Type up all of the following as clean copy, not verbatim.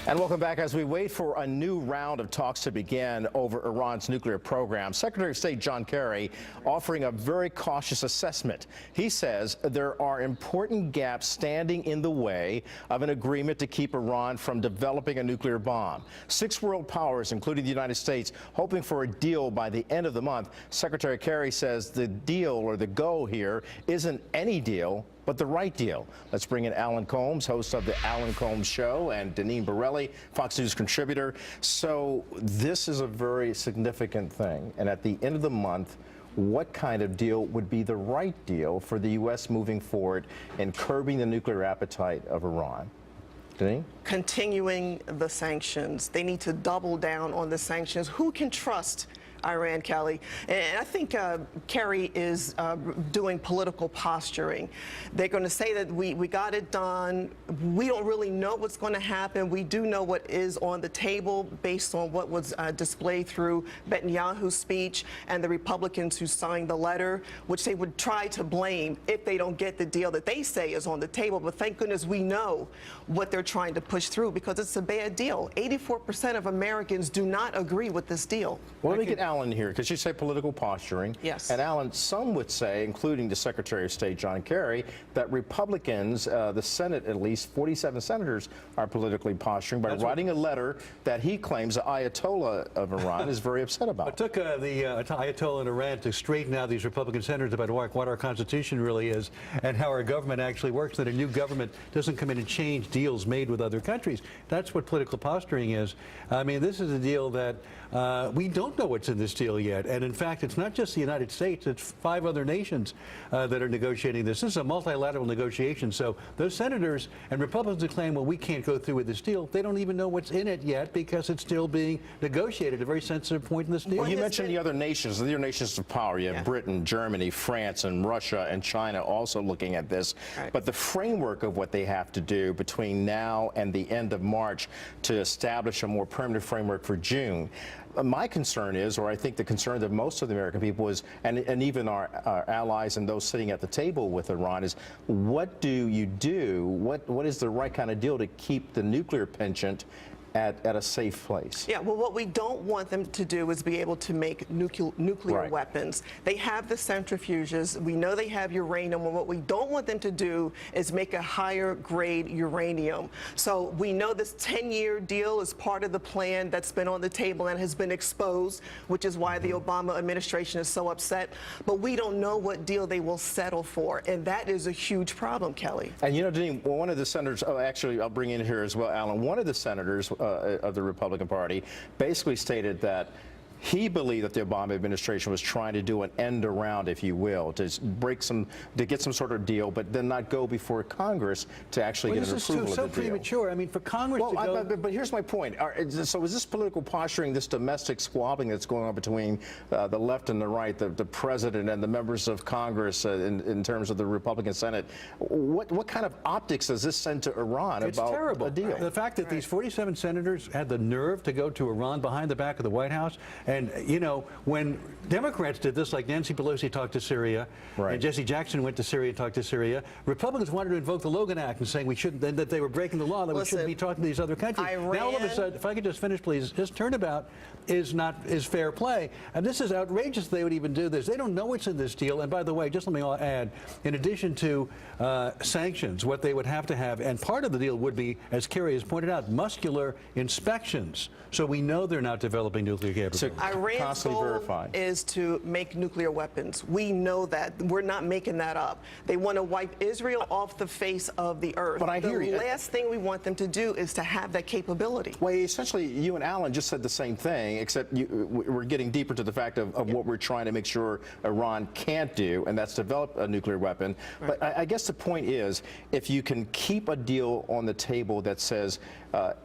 And welcome back. As we wait for a new round of talks to begin over Iran's nuclear program, Secretary of State John Kerry offering a very cautious assessment. He says there are important gaps standing in the way of an agreement to keep Iran from developing a nuclear bomb. 6 world powers, including the United States, hoping for a deal by the end of the month. Secretary Kerry says the deal, or the go here, isn't any deal, but the right deal. Let's bring in Alan Colmes, host of the Alan Colmes Show, and Deneen Borelli, Fox News contributor. So this is a very significant thing. And at the end of the month, what kind of deal would be the right deal for the U.S. moving forward in curbing the nuclear appetite of Iran? Deneen? Continuing the sanctions. They need to double down on the sanctions. Who can trust Iran, Kelly? And I think Kerry is doing political posturing. They're going to say that we got it done. We don't really know what's going to happen. We do know what is on the table based on what was displayed through Netanyahu's speech and the Republicans who signed the letter, which they would try to blame if they don't get the deal that they say is on the table. But thank goodness we know what they're trying to push through, because it's a bad deal. 84% of Americans do not agree with this deal. Well, let me get Alan here, because you say political posturing. Yes. And Alan, some would say, including the Secretary of State John Kerry, that Republicans, the Senate at least, 47 senators, are politically posturing by writing a letter that he claims the Ayatollah of Iran is very upset about. It took the Ayatollah in Iran to straighten out these Republican senators about what our Constitution really is and how our government actually works, that a new government doesn't come in and change deals made with other countries. That's what political posturing is. I mean, this is a deal that we don't know what's in this deal yet. And in fact, it's not just the United States, it's 5 other nations that are negotiating this. This is a multilateral negotiation. So those senators and Republicans who claim, well, we can't go through with this deal, they don't even know what's in it yet because it's still being negotiated, a very sensitive point in this deal. Well, you mentioned the other nations of power. You have Britain, Germany, France, and Russia, and China also looking at this. Right. But the framework of what they have to do between now and the end of March to establish a more permanent framework for June. My concern is, or I think the concern of most of the American people is, and even our allies and those sitting at the table with Iran, is what do you do? What is the right kind of deal to keep the nuclear penchant at a safe place? Yeah, well, what we don't want them to do is be able to make nuclear weapons. They have the centrifuges. We know they have uranium. And what we don't want them to do is make a higher grade uranium. So we know this 10-year deal is part of the plan that's been on the table and has been exposed, which is why the Obama administration is so upset. But we don't know what deal they will settle for. And that is a huge problem, Kelly. And you know, Deneen, one of the senators, actually, I'll bring in here as well, Alan, one of the senators of the Republican Party basically stated that he believed that the Obama administration was trying to do an end around, if you will, to get some sort of deal, but then not go before Congress to actually get an approval of the deal. This is so premature. I mean, for Congress to go... But here's my point. So is this political posturing, this domestic squabbling that's going on between the left and the right, the president and the members of Congress in terms of the Republican Senate, what kind of optics does this send to Iran about a deal? The fact that these 47 senators had the nerve to go to Iran behind the back of the White House. And, you know, when Democrats did this, like Nancy Pelosi talked to Syria, and Jesse Jackson went to Syria and talked to Syria, Republicans wanted to invoke the Logan Act and saying we shouldn't, that they were breaking the law, that we shouldn't be talking to these other countries. Now, all of a sudden, if I could just finish, please, this turnabout is fair play. And this is outrageous they would even do this. They don't know what's in this deal. And by the way, just let me add, in addition to sanctions, what they would have to have, and part of the deal would be, as Kerry has pointed out, muscular inspections. So we know they're not developing nuclear capability. Iran's goal is to make nuclear weapons. We know that. We're not making that up. They want to wipe Israel off the face of the earth. But I hear you. The last thing we want them to do is to have that capability. Well, essentially, you and Alan just said the same thing, except we're getting deeper to the fact of what we're trying to make sure Iran can't do, and that's develop a nuclear weapon. But I guess the point is, if you can keep a deal on the table that says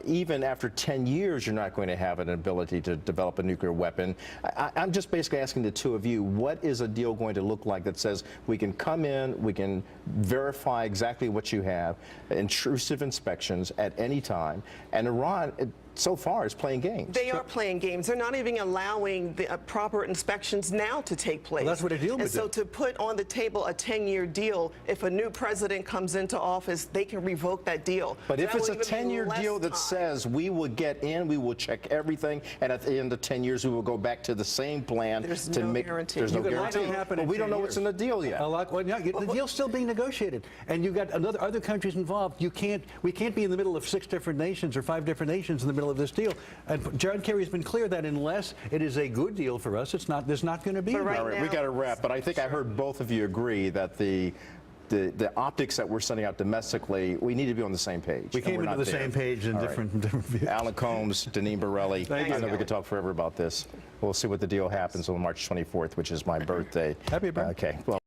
even after 10 years you're not going to have an ability to develop a nuclear weapon, I'm just basically asking the two of you, what is a deal going to look like that says we can come in, we can verify exactly what you have, intrusive inspections at any time, and Iran so far is playing games. They are playing games. They're not even allowing the proper inspections now to take place. Well, that's what a deal would And so do. to put on the table a 10-year deal, if a new president comes into office, they can revoke that deal. But So if that it's a will even be 10-year less deal that time. says we will get in, we will check everything, and at the end of 10 years we will go back to the same plan. There's to no make, guarantee. There's no You can guarantee. let it happen But in we don't 10 know what's in the deal yet. Well, yeah, the deal's still being negotiated, and you've got other countries involved. We can't be in the middle of 6 different nations or 5 different nations in the middle of this deal. And John Kerry's been clear that unless it is a good deal for us, there's not going to be. But right All right, we now- got to wrap, but I think I heard both of you agree that the optics that we're sending out domestically, we need to be on the same page. We and came we're into not the there. same page in All right. different views. Alan Combs, Deneen Borelli. Thank you. I know we could talk forever about this. We'll see what the deal happens on March 24th, which is my birthday. Happy birthday. Okay. Well.